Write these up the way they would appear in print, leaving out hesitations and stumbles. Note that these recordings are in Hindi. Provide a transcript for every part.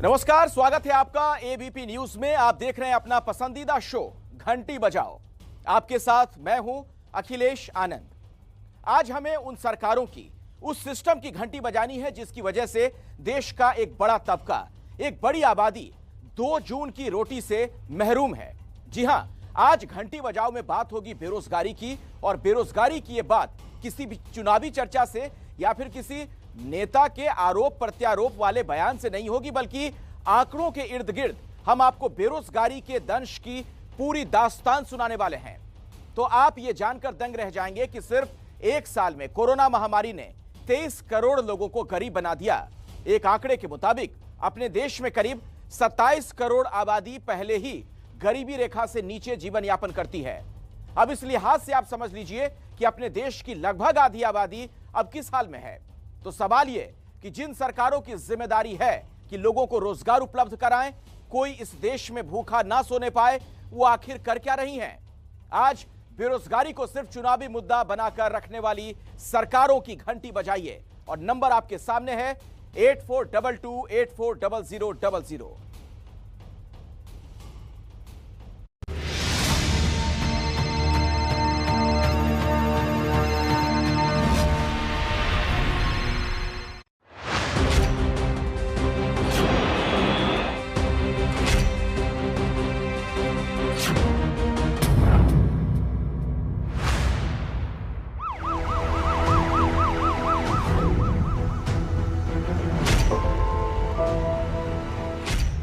नमस्कार, स्वागत है आपका एबीपी न्यूज में। आप देख रहे हैं अपना पसंदीदा शो घंटी बजाओ। आपके साथ मैं हूं अखिलेश आनंद। आज हमें उन सरकारों की, उस सिस्टम की घंटी बजानी है जिसकी वजह से देश का एक बड़ा तबका, एक बड़ी आबादी 2 जून की रोटी से महरूम है। जी हां, आज घंटी बजाओ में बात होगी बेरोजगारी की, और बेरोजगारी की यह बात किसी भी चुनावी चर्चा से या फिर किसी नेता के आरोप प्रत्यारोप वाले बयान से नहीं होगी, बल्कि आंकड़ों के इर्द गिर्द हम आपको बेरोजगारी के दंश की पूरी दास्तान सुनाने वाले हैं। तो आप ये जानकर दंग रह जाएंगे कि सिर्फ 1 साल में कोरोना महामारी ने 23 करोड़ लोगों को गरीब बना दिया। एक आंकड़े के मुताबिक अपने देश में करीब 27 करोड़ आबादी पहले ही गरीबी रेखा से नीचे जीवन यापन करती है। अब इस लिहाज से आप समझ लीजिए कि अपने देश की लगभग आधी आबादी अब किस हाल में है। तो सवाल यह कि जिन सरकारों की जिम्मेदारी है कि लोगों को रोजगार उपलब्ध कराएं, कोई इस देश में भूखा ना सोने पाए, वो आखिर कर क्या रही हैं? आज बेरोजगारी को सिर्फ चुनावी मुद्दा बनाकर रखने वाली सरकारों की घंटी बजाइए, और नंबर आपके सामने है 8422840000।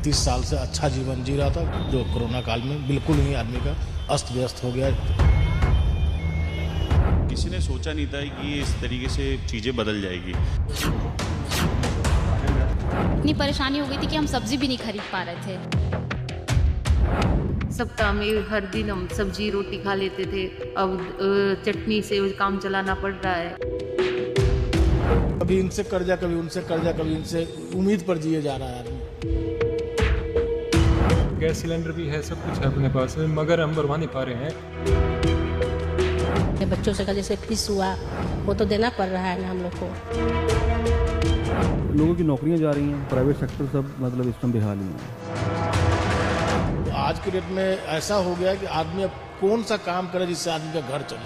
30 साल से अच्छा जीवन जी रहा था, जो कोरोना काल में बिल्कुल ही आदमी का अस्त व्यस्त हो गया। किसी ने सोचा नहीं था कि इस तरीके से चीजें बदल जाएगी। इतनी परेशानी हो गई थी कि हम सब्जी भी नहीं खरीद पा रहे थे। सप्ताह में हर दिन हम सब्जी रोटी खा लेते थे, अब चटनी से काम चलाना पड़ रहा है। कभी इनसे कर्जा, कभी उनसे कर्जा, कभी इनसे उम्मीद पर जिए जा रहा है आदमी। गैस सिलेंडर भी है, सब कुछ है अपने पास, मगर हम भरवा नहीं पा रहे हैं। बच्चों से का जैसे फीस हुआ वो तो देना पड़ रहा है ना हम लोग को। लोगों की नौकरियां जा रही हैं, प्राइवेट सेक्टर सब मतलब इस टाइम बेहाल ही है। तो आज के डेट में ऐसा हो गया कि आदमी अब कौन सा काम करे जिससे आदमी का घर चले।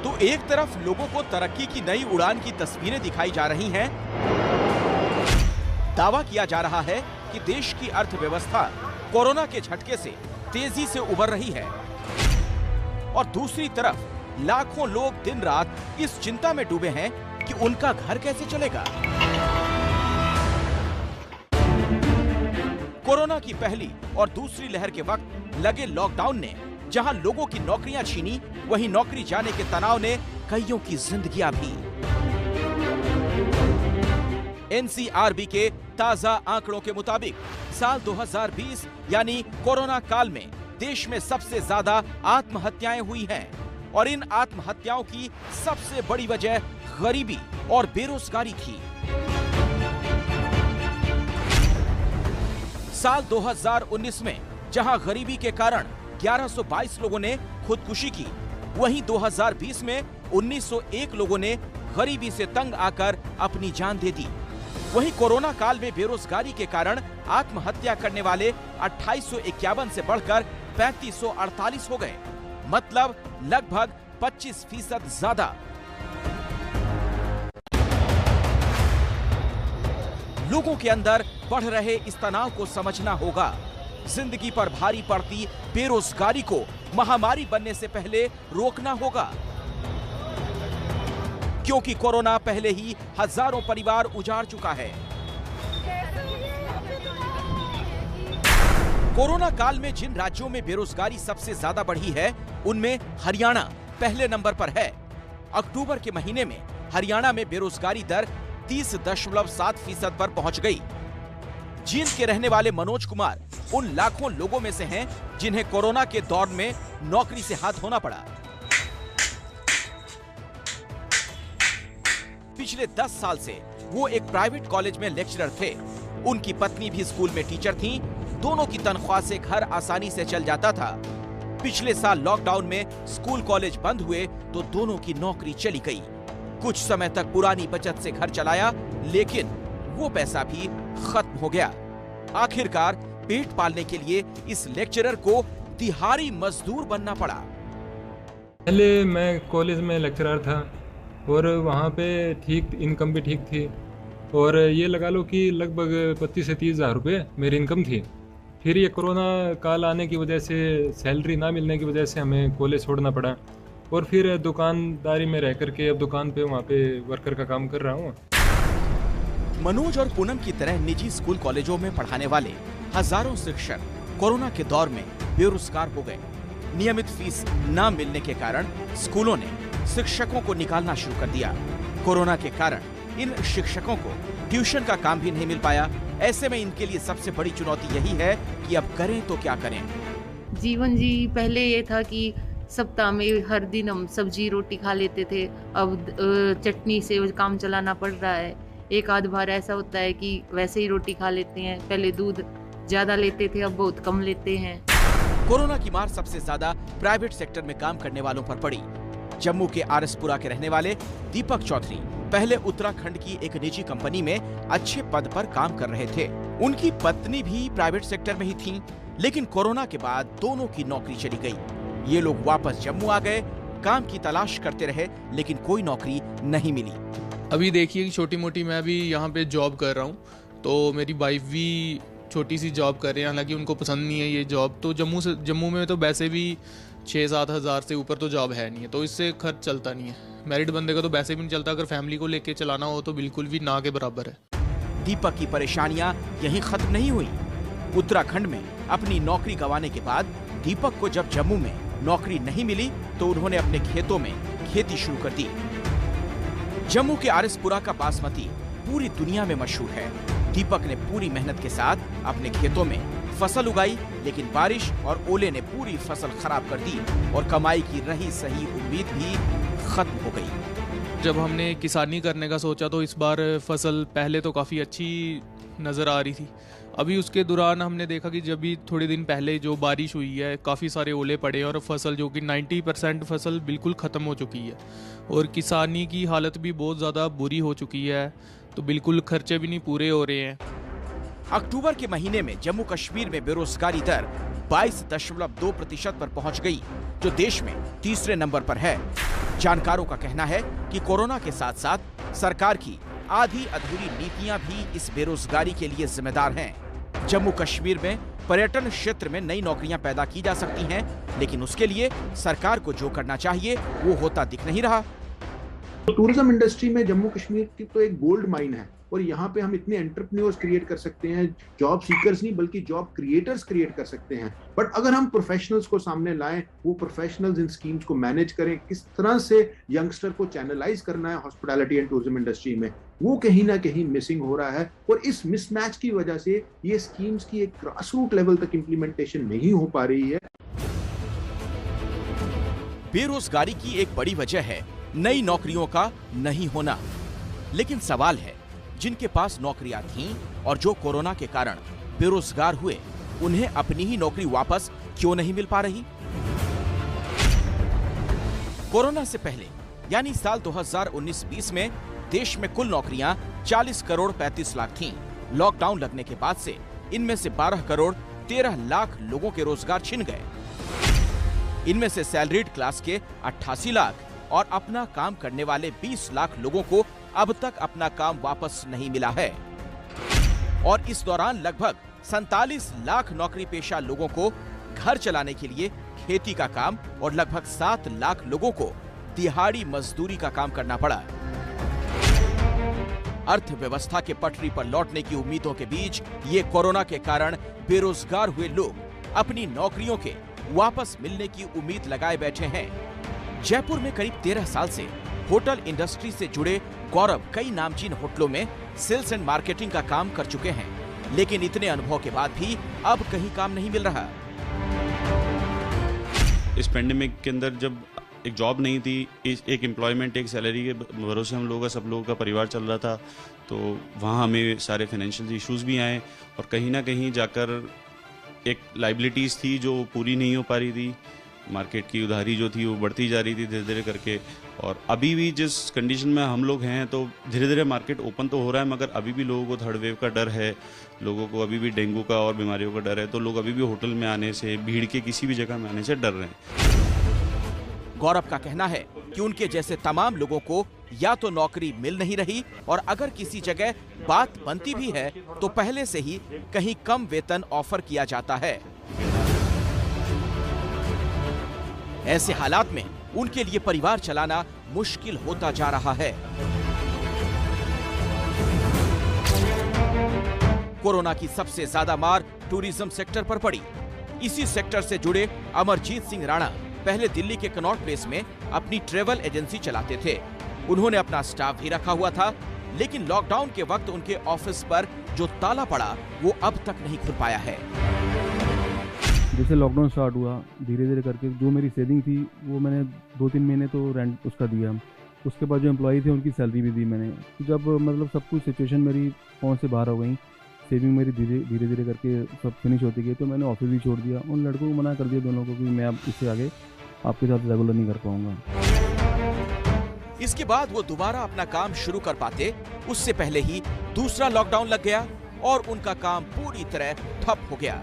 तो एक तरफ लोगों को तरक्की की नई उड़ान की तस्वीरें दिखाई जा रही हैं, दावा किया जा रहा है कि देश की अर्थव्यवस्था कोरोना के झटके से तेजी से उबर रही है, और दूसरी तरफ लाखों लोग दिन रात इस चिंता में डूबे हैं कि उनका घर कैसे चलेगा। कोरोना की पहली और दूसरी लहर के वक्त लगे लॉकडाउन ने जहां लोगों की नौकरियां छीनी, वहीं नौकरी जाने के तनाव ने कईयों की जिंदगियां भी। एनसीआरबी के ताजा आंकड़ों के मुताबिक साल 2020 यानी कोरोना काल में देश में सबसे ज्यादा आत्महत्याएं हुई हैं, और इन आत्महत्याओं की सबसे बड़ी वजह गरीबी और बेरोजगारी थी। साल 2019 में जहां गरीबी के कारण 1122 लोगों ने खुदकुशी की, वहीं 2020 में 1901 लोगों ने गरीबी से तंग आकर अपनी जान दे दी। वहीं कोरोना काल में बेरोजगारी के कारण आत्महत्या करने वाले 2851 से बढ़कर 3548 हो गए, मतलब लगभग 25% ज्यादा। लोगों के अंदर बढ़ रहे इस तनाव को समझना होगा। जिंदगी पर भारी पड़ती बेरोजगारी को महामारी बनने से पहले रोकना होगा, क्योंकि कोरोना पहले ही हजारों परिवार उजाड़ चुका है। कोरोना काल में जिन राज्यों में बेरोजगारी सबसे ज्यादा बढ़ी है, उनमें हरियाणा पहले नंबर पर है। अक्टूबर के महीने में हरियाणा में बेरोजगारी दर 30.7% पर पहुंच गई। जींद के रहने वाले मनोज कुमार उन लाखों लोगों में से हैं जिन्हें कोरोना के दौर में नौकरी से हाथ धोना पड़ा। पिछले 10 साल से वो एक प्राइवेट कॉलेज में लेक्चरर थे। उनकी पत्नी भी स्कूल में टीचर थीं। दोनों की तनख्वाह से घर आसानी से चल जाता था। पिछले साल लॉकडाउन में स्कूल कॉलेज बंद हुए तो दोनों की नौकरी चली गई। कुछ समय तक पुरानी बचत से घर चलाया, लेकिन वो पैसा भी खत्म हो गया। आखिरकार पेट पालने के लिए इस लेक्चरर को दिहाड़ी मजदूर बनना पड़ा। पहले मैं कॉलेज में लेक्चरर था और वहाँ पे ठीक इनकम भी ठीक थी, और ये लगा लो कि लगभग 25 से 30 हज़ार रुपये मेरी इनकम थी। फिर ये कोरोना काल आने की वजह से, सैलरी ना मिलने की वजह से हमें कॉलेज छोड़ना पड़ा, और फिर दुकानदारी में रह करके अब दुकान पे वहाँ पे वर्कर का काम कर रहा हूँ। मनोज और पूनम की तरह निजी स्कूल कॉलेजों में पढ़ाने वाले हजारों शिक्षक कोरोना के दौर में बेरोजगार हो गए। नियमित फीस न मिलने के कारण स्कूलों ने शिक्षकों को निकालना शुरू कर दिया। कोरोना के कारण इन शिक्षकों को ट्यूशन का काम भी नहीं मिल पाया। ऐसे में इनके लिए सबसे बड़ी चुनौती यही है कि अब करें तो क्या करें। जीवन जी पहले ये था कि सप्ताह में हर दिन हम सब्जी रोटी खा लेते थे, अब चटनी से काम चलाना पड़ रहा है। एक आध बार ऐसा होता है कि वैसे ही रोटी खा लेते हैं। पहले दूध ज्यादा लेते थे, अब बहुत कम लेते हैं। कोरोना की मार सबसे ज्यादा प्राइवेट सेक्टर में काम करने वालों पर पड़ी। जम्मू के आरएसपुरा के रहने वाले दीपक चौधरी पहले उत्तराखंड की एक निजी कंपनी में अच्छे पद पर काम कर रहे थे। उनकी पत्नी भी प्राइवेट सेक्टर में ही थी, लेकिन कोरोना के बाद दोनों की नौकरी चली गई। ये लोग वापस जम्मू आ गए, काम की तलाश करते रहे, लेकिन कोई नौकरी नहीं मिली। अभी देखिए कि छोटी मोटी मैं भी यहाँ पे जॉब कर रहा हूँ, तो मेरी वाइफ भी छोटी सी जॉब कर रहे हैं, हालांकि उनको पसंद नहीं है ये जॉब। तो जम्मू में तो वैसे भी 6-7 हज़ार से ऊपर तो जॉब है नहीं है, तो इससे खर्च चलता नहीं है। मैरिड बंदे का तो वैसे भी नहीं चलता, अगर फैमिली को लेके चलाना हो तो बिल्कुल भी ना के बराबर है। दीपक की परेशानियां यहीं खत्म नहीं हुई। उत्तराखंड में अपनी नौकरी गंवाने के बाद दीपक को जब जम्मू में नौकरी नहीं मिली तो उन्होंने अपने खेतों में खेती शुरू कर दी। जम्मू के आरएसपुरा का बासमती पूरी दुनिया में मशहूर है। दीपक ने पूरी मेहनत के साथ अपने खेतों में फसल उगाई, लेकिन बारिश और ओले ने पूरी फसल खराब कर दी और कमाई की रही सही उम्मीद भी खत्म हो गई। जब हमने किसानी करने का सोचा तो इस बार फसल पहले तो काफ़ी अच्छी नज़र आ रही थी। अभी उसके दौरान हमने देखा कि जब भी थोड़े दिन पहले जो बारिश हुई है, काफ़ी सारे ओले पड़े और फसल जो कि 90% फसल बिल्कुल ख़त्म हो चुकी है, और किसानी की हालत भी बहुत ज़्यादा बुरी हो चुकी है, तो बिल्कुल खर्चे भी नहीं पूरे हो रहे हैं। अक्टूबर के महीने में जम्मू कश्मीर में बेरोजगारी दर 22.2% पर पहुंच गई, जो देश में तीसरे नंबर पर है। जानकारों का कहना है कि कोरोना के साथ साथ सरकार की आधी अधूरी नीतियां भी इस बेरोजगारी के लिए जिम्मेदार हैं। जम्मू कश्मीर में पर्यटन क्षेत्र में नई नौकरियां पैदा की जा सकती हैं, लेकिन उसके लिए सरकार को जो करना चाहिए वो होता दिख नहीं रहा। टूरिज्म इंडस्ट्री में जम्मू कश्मीर की तो एक गोल्ड माइन है, और यहाँ पे हम इतने एंटरप्रेन्योर्स क्रिएट कर सकते हैं, जॉब सीकर्स नहीं बल्कि जॉब क्रिएटर्स क्रिएट कर सकते हैं। बट अगर हम प्रोफेशनल्स को सामने लाएं, वो प्रोफेशनल्स इन स्कीम्स को मैनेज करें, किस तरह से यंगस्टर को चैनलाइज करना है हॉस्पिटैलिटी एंड टूरिज्म इंडस्ट्री में, वो कहीं ना कहीं मिसिंग हो रहा है। और इस मिसमैच की वजह से ये स्कीम्स की एक ग्रासरूट लेवल तक इम्प्लीमेंटेशन नहीं हो पा रही है। बेरोजगारी की एक बड़ी वजह है नई नौकरियों का नहीं होना, लेकिन सवाल है जिनके पास नौकरियां थीं और जो कोरोना के कारण बेरोजगार हुए, उन्हें अपनी ही नौकरी वापस क्यों नहीं मिल पा रही? कोरोना से पहले यानी साल 2019-20 में देश में कुल नौकरियां 40 करोड़ 35 लाख थीं। लॉकडाउन लगने के बाद से इनमें से 12 करोड़ 13 लाख लोगों के रोजगार छिन गए। इनमें से सैलरीड क्लास के 88 लाख और अपना काम करने वाले 20 लाख लोगों को अब तक अपना काम वापस नहीं मिला है, और इस दौरान लगभग 47 लाख नौकरी पेशा लोगों को घर चलाने के लिए खेती का काम और लगभग 7 लाख लोगों को दिहाड़ी मजदूरी का काम करना पड़ा। अर्थव्यवस्था के पटरी पर लौटने की उम्मीदों के बीच ये कोरोना के कारण बेरोजगार हुए लोग अपनी नौकरियों के वापस मिलने की उम्मीद लगाए बैठे हैं। जयपुर में करीब 13 साल से होटल इंडस्ट्री से जुड़े गौरव कई नामचीन होटलों में सेल्स एंड मार्केटिंग का काम कर चुके हैं, लेकिन इतने अनुभव के बाद भी अब कहीं काम नहीं मिल रहा। इस पेंडेमिक के अंदर जब एक जॉब नहीं थी, एक एम्प्लॉयमेंट, एक सैलरी के भरोसे हम लोगों का, सब लोगों का परिवार चल रहा था, तो वहाँ हमें सारे फाइनेंशियल इश्यूज भी आए और कहीं ना कहीं जाकर एक लाइबिलिटीज़ थी जो पूरी नहीं हो पा रही थी, मार्केट की उधारी जो थी वो बढ़ती जा रही थी धीरे धीरे करके। और अभी भी जिस कंडीशन में हम लोग हैं तो धीरे धीरे मार्केट ओपन तो हो रहा है, मगर अभी भी लोगों को थर्ड वेव का डर है, लोगों को अभी भी डेंगू का और बीमारियों का डर है, तो लोग अभी भी होटल में आने से, भीड़ के किसी भी जगह में आने से डर रहे हैं। गौरव का कहना है कि उनके जैसे तमाम लोगों को या तो नौकरी मिल नहीं रही, और अगर किसी जगह बात बनती भी है तो पहले से ही कहीं कम वेतन ऑफर किया जाता है। ऐसे हालात में उनके लिए परिवार चलाना मुश्किल होता जा रहा है। कोरोना की सबसे ज्यादा मार टूरिज्म सेक्टर पर पड़ी। इसी सेक्टर से जुड़े अमरजीत सिंह राणा पहले दिल्ली के कनॉट प्लेस में अपनी ट्रेवल एजेंसी चलाते थे। उन्होंने अपना स्टाफ भी रखा हुआ था, लेकिन लॉकडाउन के वक्त उनके ऑफिस पर जो ताला पड़ा वो अब तक नहीं खुल पाया है। जैसे लॉकडाउन स्टार्ट हुआ, धीरे धीरे करके जो मेरी सेविंग थी वो मैंने 2-3 महीने तो रेंट उसका दिया। उसके बाद जो एम्प्लॉई थे उनकी सैलरी भी दी मैंने। जब मतलब सब कुछ सिचुएशन मेरी पहुंच से बाहर हो गई, सेविंग मेरी धीरे धीरे करके सब फिनिश होती गई, तो मैंने ऑफिस भी छोड़ दिया। उन लड़कों को मना कर दिया दोनों को कि मैं अब इससे आगे आपके साथ रेगुलर नहीं कर पाऊंगा। इसके बाद वो दोबारा अपना काम शुरू कर पाते, उससे पहले ही दूसरा लॉकडाउन लग गया और उनका काम पूरी तरह ठप हो गया।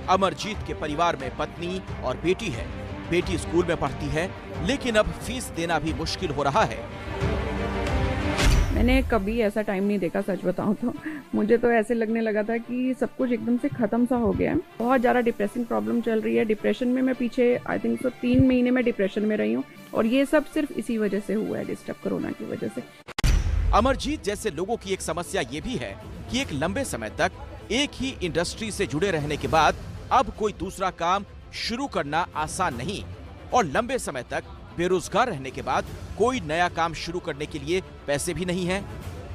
अमरजीत के परिवार में पत्नी और बेटी है। बेटी स्कूल में पढ़ती है, लेकिन अब फीस देना भी मुश्किल हो रहा है। मैंने कभी ऐसा टाइम नहीं देखा, सच बताऊं तो मुझे तो ऐसे लगने लगा था कि सब कुछ एकदम से खत्म सा हो गया है। बहुत ज़्यादा डिप्रेसिंग प्रॉब्लम चल रही है। डिप्रेशन में मैं पीछे आई थिंक 3 महीने में डिप्रेशन में रही हूँ, और ये सब सिर्फ इसी वजह से हुआ है, डिस्टर्ब कोरोना की वजह से। अमरजीत जैसे लोगों की एक समस्या ये भी है कि एक लंबे समय तक एक ही इंडस्ट्री से जुड़े रहने के बाद अब कोई दूसरा काम शुरू करना आसान नहीं, और लंबे समय तक बेरोजगार रहने के बाद कोई नया काम शुरू करने के लिए पैसे भी नहीं है।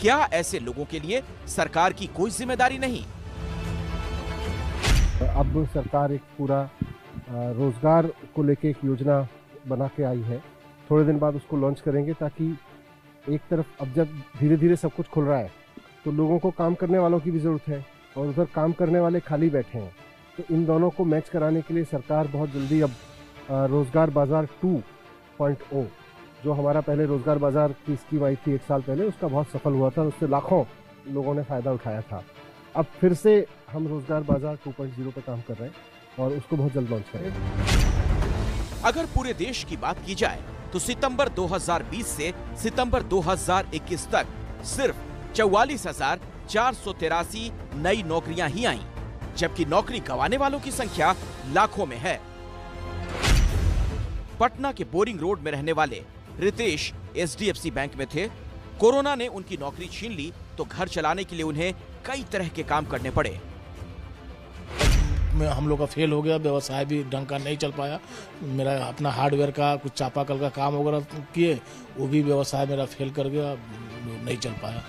क्या ऐसे लोगों के लिए सरकार की कोई जिम्मेदारी नहीं? अब सरकार एक पूरा रोजगार को लेके एक योजना बना के आई है। थोड़े दिन बाद उसको लॉन्च करेंगे, ताकि एक तरफ अब जब धीरे धीरे सब कुछ खुल रहा है तो लोगों को काम करने वालों की भी जरूरत है, और उधर काम करने वाले खाली बैठे हैं। तो इन दोनों को मैच कराने के लिए सरकार बहुत जल्दी अब रोजगार बाजार 2.0, जो हमारा पहले रोजगार बाजार की स्कीम आई थी 1 साल पहले, उसका बहुत सफल हुआ था, उससे लाखों लोगों ने फायदा उठाया था। अब फिर से हम रोजगार बाजार 2.0 पे काम कर रहे हैं और उसको बहुत जल्द लॉन्च करेंगे। अगर पूरे देश की बात की जाए तो सितंबर 2020 से सितंबर 2021 तक सिर्फ 44,483 नई नौकरियां ही आईं, जबकि नौकरी गंवाने वालों की संख्या लाखों में है। पटना के बोरिंग रोड में रहने वाले रितेश HDFC बैंक में थे। कोरोना ने उनकी नौकरी छीन ली तो घर चलाने के लिए उन्हें कई तरह के काम करने पड़े। हम लोग का फेल हो गया, व्यवसाय भी ढंग का नहीं चल पाया। मेरा अपना हार्डवेयर का कुछ चापाकल का काम वगैरह किए, वो भी व्यवसाय मेरा फेल कर गया, नहीं चल पाया।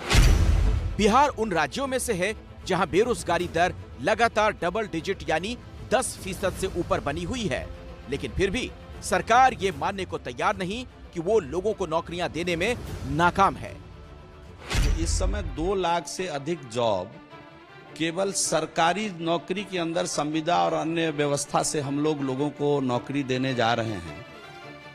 बिहार उन राज्यों में से है जहां बेरोजगारी दर लगातार डबल डिजिट यानी 10% से ऊपर बनी हुई है, लेकिन फिर भी सरकार ये मानने को तैयार नहीं कि वो लोगों को नौकरियां देने में नाकाम है। इस समय 2 लाख से अधिक जॉब केवल सरकारी नौकरी के अंदर संविदा और अन्य व्यवस्था से हम लोगों को नौकरी देने जा रहे हैं।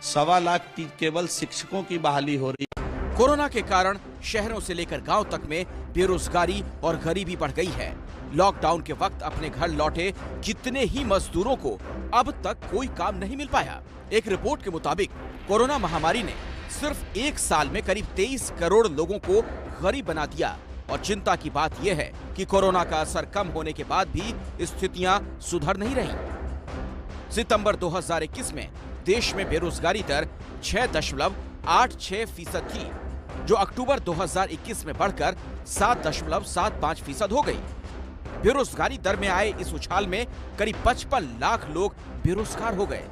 1.25 लाख केवल शिक्षकों की बहाली हो रही है। कोरोना के कारण शहरों से लेकर गांव तक में बेरोजगारी और गरीबी बढ़ गई है। लॉकडाउन के वक्त अपने घर लौटे कितने ही मजदूरों को अब तक कोई काम नहीं मिल पाया। एक रिपोर्ट के मुताबिक कोरोना महामारी ने सिर्फ 1 साल में करीब 23 करोड़ लोगों को गरीब बना दिया, और चिंता की बात यह है कि कोरोना का असर कम होने के बाद भी स्थितियां सुधर नहीं रही। सितंबर 2021 में देश में बेरोजगारी दर 6.86% थी, जो अक्टूबर 2021 में बढ़कर 7.75% हो गई। बेरोजगारी दर में आए इस उछाल में करीब 55 लाख लोग बेरोजगार हो गए,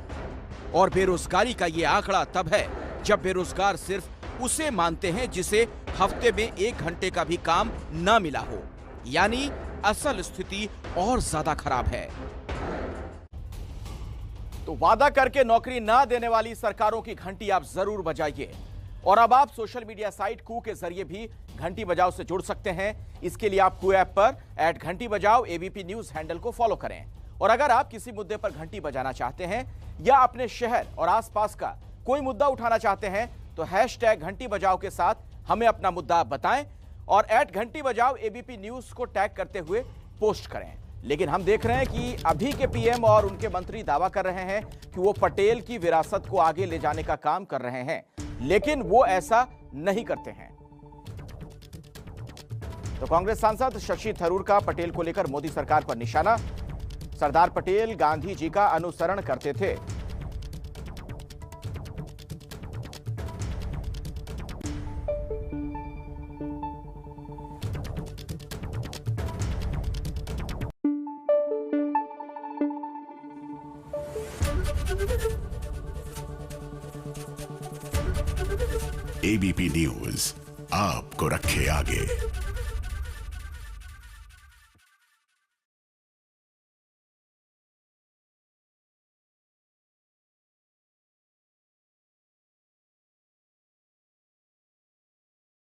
और बेरोजगारी का ये आंकड़ा तब है जब बेरोजगार सिर्फ उसे मानते हैं जिसे हफ्ते में 1 घंटे का भी काम न मिला हो, यानी असल स्थिति और ज्यादा खराब है। तो वादा करके नौकरी ना देने वाली सरकारों की घंटी आप जरूर बजाइए। और अब आप सोशल मीडिया साइट कू के जरिए भी घंटी बजाओ से जुड़ सकते हैं। इसके लिए आप कू ऐप पर @घंटी बजाओ ABP न्यूज हैंडल को फॉलो करें और अगर आप किसी मुद्दे पर घंटी बजाना चाहते हैं या अपने शहर और आसपास का कोई मुद्दा उठाना चाहते हैं तो हैशटैग घंटी बजाओ के साथ हमें अपना मुद्दा बताएं और @घंटी बजाओ एबीपी न्यूज को टैग करते हुए पोस्ट करें। लेकिन हम देख रहे हैं कि अभी के पीएम और उनके मंत्री दावा कर रहे हैं कि वो पटेल की विरासत को आगे ले जाने का काम कर रहे हैं, लेकिन वो ऐसा नहीं करते हैं। तो कांग्रेस सांसद शशि थरूर का पटेल को लेकर मोदी सरकार पर निशाना। सरदार पटेल गांधी जी का अनुसरण करते थे। एबीपी न्यूज आपको रखे आगे।